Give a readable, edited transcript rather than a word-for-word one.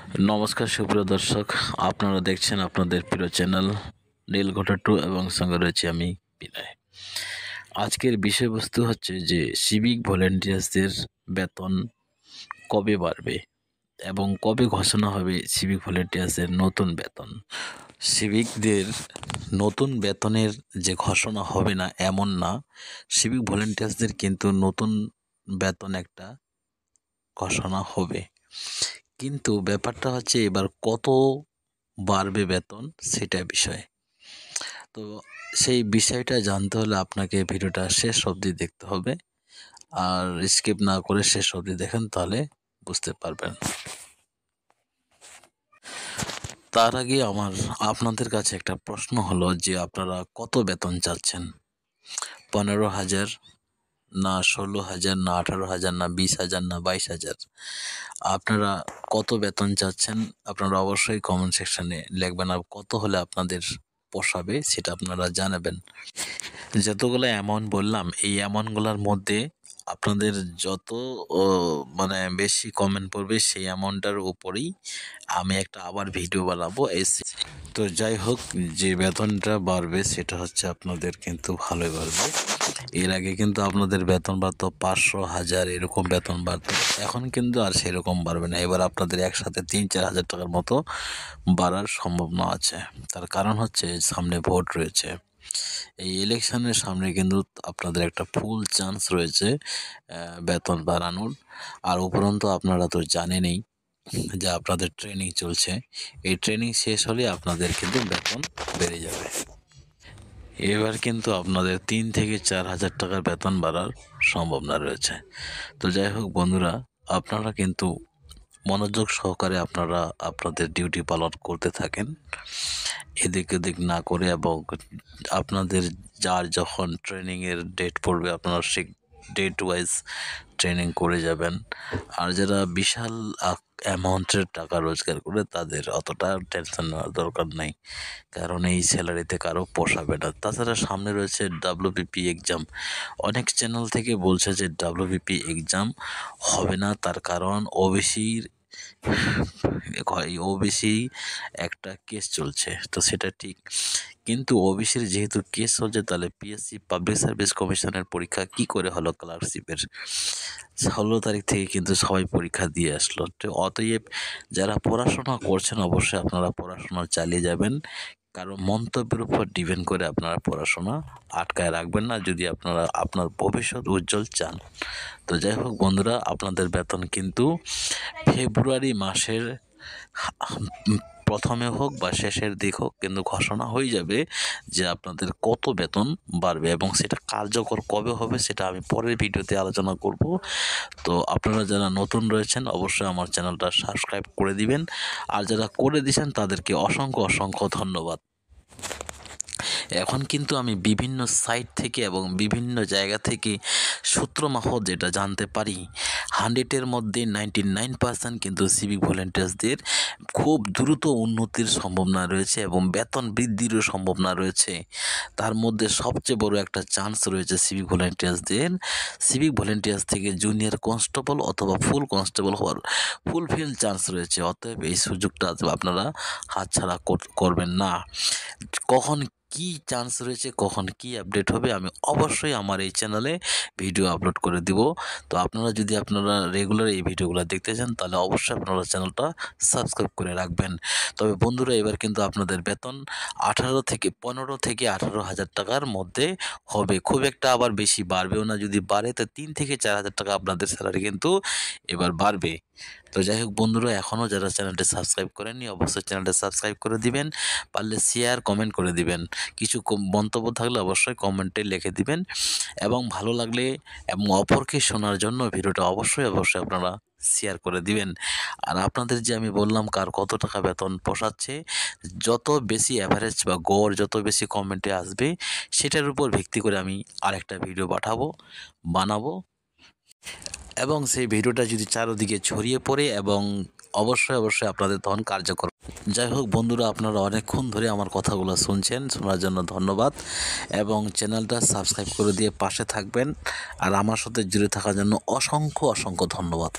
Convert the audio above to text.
নমস্কার সুপ্রিয় দর্শক, আপনারা দেখছেন আপনাদের প্রিয় চ্যানেল নীলঘটা 2 এবং সঙ্গে রয়েছে আমি বিনয়। আজকের বিষয়বস্তু হচ্ছে যে সিভিক ভলেন্টিয়ার্সদের বেতন কবে বাড়বে এবং কবে ঘোষণা হবে সিভিক ভলেন্টিয়ার্সের নতুন বেতন। সিভিকদের নতুন বেতনের যে ঘোষণা হবে না এমন না, সিভিক ভলেন্টিয়ার্সদের কিন্তু নতুন বেতন একটা ঘোষণা হবে, কিন্তু ব্যাপারটা হচ্ছে এবার কত বাড়বে বেতন সেটা বিষয়। তো সেই বিষয়টা জানতে হলে আপনাকে ভিডিওটা শেষ অবধি দেখতে হবে, আর স্কিপ না করে শেষ অবধি দেখেন, তাহলে বুঝতে পারবেন। তার আগে আপনাদের কাছে একটা প্রশ্ন হলো যে আপনারা কত বেতন চাচ্ছেন? 15,000 না 16,000 না 18,000 না 20,000 না 22,000? আপনারা কত বেতন চাচ্ছেন আপনারা অবশ্যই কমেন্ট সেকশনে লিখবেন, আর কত হলে আপনাদের পোষাবে সেটা আপনারা জানাবেন। যতগুলো অ্যামাউন্ট বললাম এই অ্যামাউন্টগুলোর মধ্যে আপনাদের যত বেশি কমেন্ট পড়বে সেই অ্যামাউন্টটার উপরেই আমি একটা আবার ভিডিও বানাবো। তো যাই হোক, যে বেতনটা বাড়বে সেটা হচ্ছে আপনাদের কিন্তু ভালোই বাড়বে। এর আগে কিন্তু আপনাদের বেতন বাড়তো 500, 1000 এরকম বেতন বাড়তো, এখন কিন্তু আর সেরকম বাড়বে না। এবার আপনাদের একসাথে 3-4 হাজার টাকার মতো বাড়ার সম্ভাবনা আছে। তার কারণ হচ্ছে সামনে ভোট রয়েছে, এই ইলেকশনের সামনে কিন্তু আপনাদের একটা ফুল চান্স রয়েছে বেতন বাড়ানোর। আর উপরন্তু আপনারা তো জানেনই যে আপনাদের ট্রেনিং চলছে, এই ট্রেনিং শেষ হলে আপনাদের কিন্তু বেতন বেড়ে যাবে। এবার কিন্তু আপনাদের 3 থেকে 4 হাজার টাকার বেতন বাড়ার সম্ভাবনা রয়েছে। তো যাই হোক বন্ধুরা, আপনারা কিন্তু মনোযোগ সহকারে আপনাদের ডিউটি পালন করতে থাকেন, এদিক ওদিক না করে, এবং আপনাদের যার যখন ট্রেনিংয়ের ডেট পড়বে আপনারা সেই ডেট ওয়াইজ ট্রেনিং করে যাবেন। আর যারা বিশাল অ্যামাউন্টের টাকা রোজগার করে তাদের অতটা টেনশন নেওয়ার দরকার নেই, কারণ এই স্যালারিতে কারো পোষাবে না। তাছাড়া সামনে রয়েছে WBP এক্সাম। অনেক চ্যানেল থেকে বলছে যে WBP এক্সাম হবে না, তার কারণ ওবিসি একটা কেস চলছে। তো সেটা ঠিক, কিন্তু ওবিসির যেহেতু কেস চলছে তাহলে PSC পাবলিক সার্ভিস কমিশনের পরীক্ষা কি করে হলো? ক্লার্কশিপের 16 তারিখ থেকে কিন্তু সবাই পরীক্ষা দিয়ে আসলো। তো অতএব যারা পড়াশোনা করছেন অবশ্যই আপনারা পড়াশোনা চালিয়ে যাবেন, কারণ মন্তব্যের উপর ডিপেন্ড করে আপনারা পড়াশোনা আটকায় রাখবেন না যদি আপনারা আপনার ভবিষ্যৎ উজ্জ্বল চান। তো যাই হোক বন্ধুরা, আপনাদের বেতন কিন্তু ফেব্রুয়ারি মাসের প্রথমে হোক বা শেষের দিক হোক কিন্তু ঘোষণা হয়ে যাবে যে আপনাদের কত বেতন বাড়বে, এবং সেটা কার্যকর কবে হবে সেটা আমি পরের ভিডিওতে আলোচনা করব। তো আপনারা যারা নতুন রয়েছেন অবশ্যই আমার চ্যানেলটা সাবস্ক্রাইব করে দিবেন, আর যারা করে দিয়েছেন তাদেরকে অসংখ্য অসংখ্য ধন্যবাদ। এখন কিন্তু আমি বিভিন্ন সাইট থেকে এবং বিভিন্ন জায়গা থেকে সূত্র মারফত যেটা জানতে পারি, 100-এর মধ্যে 99% কিন্তু সিভিক ভলেন্টিয়ার্সদের খুব দ্রুত উন্নতির সম্ভাবনা রয়েছে এবং বেতন বৃদ্ধিরও সম্ভাবনা রয়েছে। তার মধ্যে সবচেয়ে বড় একটা চান্স রয়েছে সিভিক ভলেন্টিয়ার্স থেকে জুনিয়র কনস্টেবল অথবা ফুল কনস্টেবল হওয়ার ফুলফিল চান্স রয়েছে। অতএব এই সুযোগটা আপনারা হাতছাড়া করবেন না। কখন কি চান্স রয়েছে, কখন কি আপডেট হবে, আমি অবশ্যই আমার এই চ্যানেলে ভিডিও আপলোড করে দিব। তো আপনারা রেগুলার এই ভিডিওগুলো দেখতে চান তাহলে অবশ্যই আপনারা চ্যানেলটা সাবস্ক্রাইব করে রাখবেন। তবে বন্ধুরা, এবার কিন্তু আপনাদের বেতন 15 থেকে 18 হাজার টাকার মধ্যে হবে, খুব একটা আবার বেশি বাড়বেও না। যদি বাড়ে তো 3 থেকে 4 হাজার টাকা আপনাদের স্যালারি কিন্তু এবার বাড়বে। তো যাই হোক বন্ধুরা, এখনও যারা চ্যানেলটি সাবস্ক্রাইব করেননি অবশ্যই চ্যানেলটি সাবস্ক্রাইব করে দিবেন, পারলে শেয়ার কমেন্ট করে দিবেন। কিছু মন্তব্য থাকলে অবশ্যই কমেন্টে লিখে দিবেন, এবং ভালো লাগলে এবং অপরকে শোনার জন্য ভিডিওটা অবশ্যই আপনারা শেয়ার করে দিবেন। আর আপনাদের যে আমি বললাম কার কত টাকা বেতন পোষাচ্ছে, যত বেশি অ্যাভারেজ বা গড় যত বেশি কমেন্টে আসবে সেটার উপর ভিত্তি করে আমি আরেকটা ভিডিও বানাবো, এবং সেই ভিডিওটা যদি চারদিকে ছড়িয়ে পড়ে এবং অবশ্যই আপনাদের তখন কার্যকর। যাই হোক বন্ধুরা, আপনারা অনেকক্ষণ ধরে আমার কথাগুলো শুনছেন, শোনার জন্য ধন্যবাদ, এবং চ্যানেলটা সাবস্ক্রাইব করে দিয়ে পাশে থাকবেন, আর আমার সাথে জুড়ে থাকার জন্য অসংখ্য অসংখ্য ধন্যবাদ।